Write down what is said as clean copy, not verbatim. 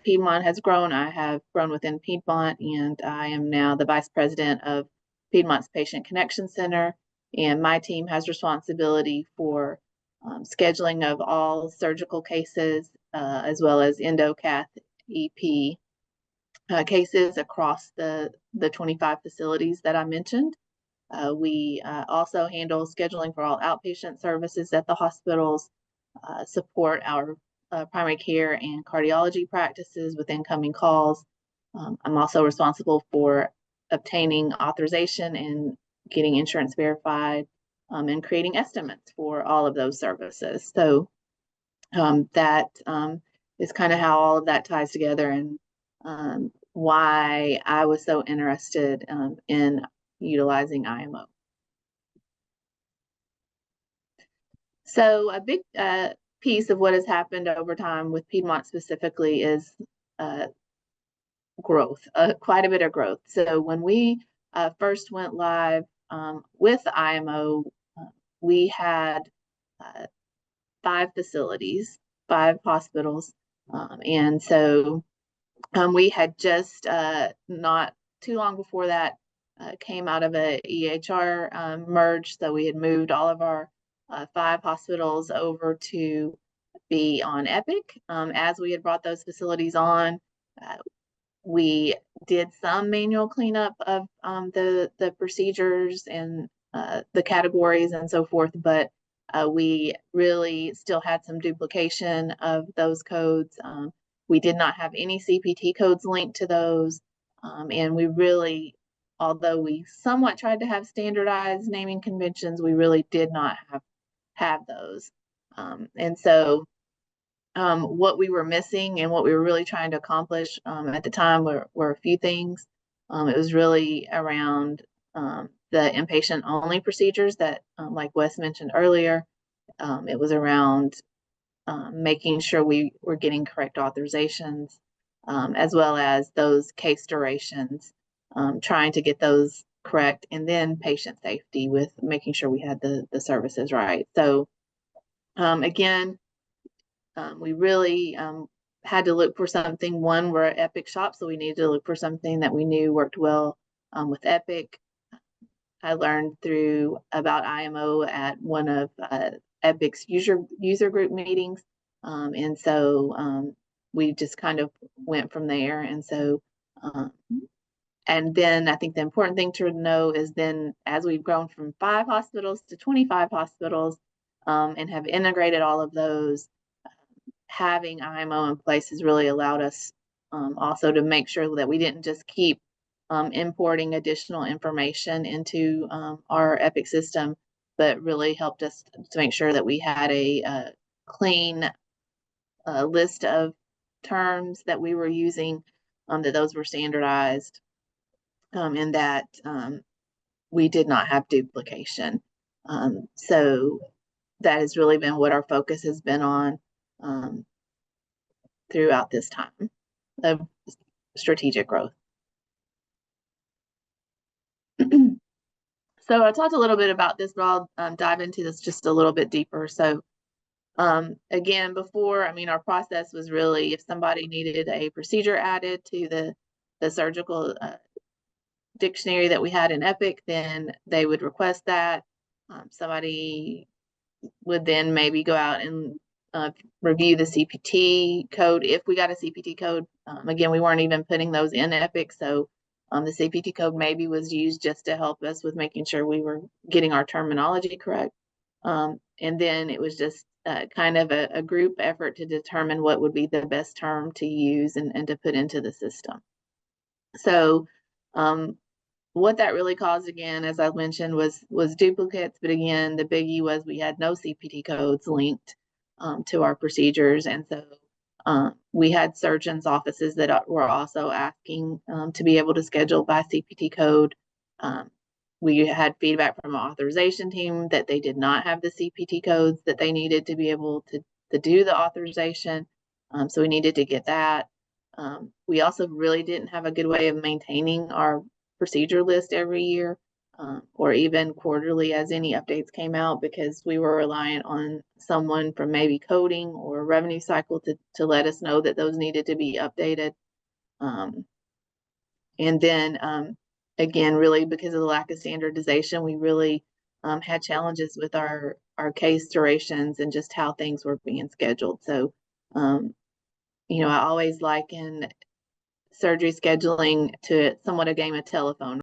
Piedmont has grown, I have grown within Piedmont, and I am now the vice president of Piedmont's Patient Connection Center. And my team has responsibility for scheduling of all surgical cases, as well as endocath EP cases across the 25 facilities that I mentioned. We also handle scheduling for all outpatient services at the hospitals, support our primary care and cardiology practices with incoming calls. I'm also responsible for obtaining authorization and getting insurance verified, and creating estimates for all of those services. So that is kind of how all of that ties together, and why I was so interested in utilizing IMO. So a big piece of what has happened over time with Piedmont specifically is growth, quite a bit of growth. So when we first went live with IMO, we had 5 facilities, 5 hospitals, and so we had just not too long before that came out of a EHR merge, so we had moved all of our 5 hospitals over to be on Epic. As we had brought those facilities on, we did some manual cleanup of the procedures and the categories and so forth, but we really still had some duplication of those codes. We did not have any CPT codes linked to those, and we really, although we somewhat tried to have standardized naming conventions, we really did not have those. And so what we were missing and what we were really trying to accomplish at the time were a few things. It was really around the inpatient only procedures that, like Wes mentioned earlier, it was around making sure we were getting correct authorizations, as well as those case durations, trying to get those correct, and then patient safety with making sure we had the services right. So again, we really had to look for something. One, we're an Epic shop, so we needed to look for something that we knew worked well with Epic. I learned about IMO at one of Epic's user group meetings, and so we just kind of went from there. And so, and then I think the important thing to know is then as we've grown from 5 hospitals to 25 hospitals, and have integrated all of those, having IMO in place has really allowed us also to make sure that we didn't just keep importing additional information into our Epic system, but really helped us to make sure that we had a clean list of terms that we were using, that those were standardized, and that we did not have duplication. So that has really been what our focus has been on throughout this time of strategic growth. So I talked a little bit about this, but I'll dive into this just a little bit deeper. So again, before, I mean, our process was really, if somebody needed a procedure added to the surgical dictionary that we had in Epic, then they would request that. Somebody would then maybe go out and review the CPT code. If we got a CPT code, again, we weren't even putting those in Epic, so the CPT code maybe was used just to help us with making sure we were getting our terminology correct. And then it was just kind of a group effort to determine what would be the best term to use and to put into the system. So what that really caused, again, as I mentioned, was duplicates. But again, the biggie was we had no CPT codes linked to our procedures. And so we had surgeons' offices that were also asking to be able to schedule by CPT code. We had feedback from our authorization team that they did not have the CPT codes that they needed to be able to do the authorization. So we needed to get that. We also really didn't have a good way of maintaining our procedure list every year. or even quarterly as any updates came out, because we were reliant on someone from maybe coding or revenue cycle to let us know that those needed to be updated. And then again, really because of the lack of standardization, we really had challenges with our case durations and just how things were being scheduled. So, I always liken surgery scheduling to somewhat a game of telephone,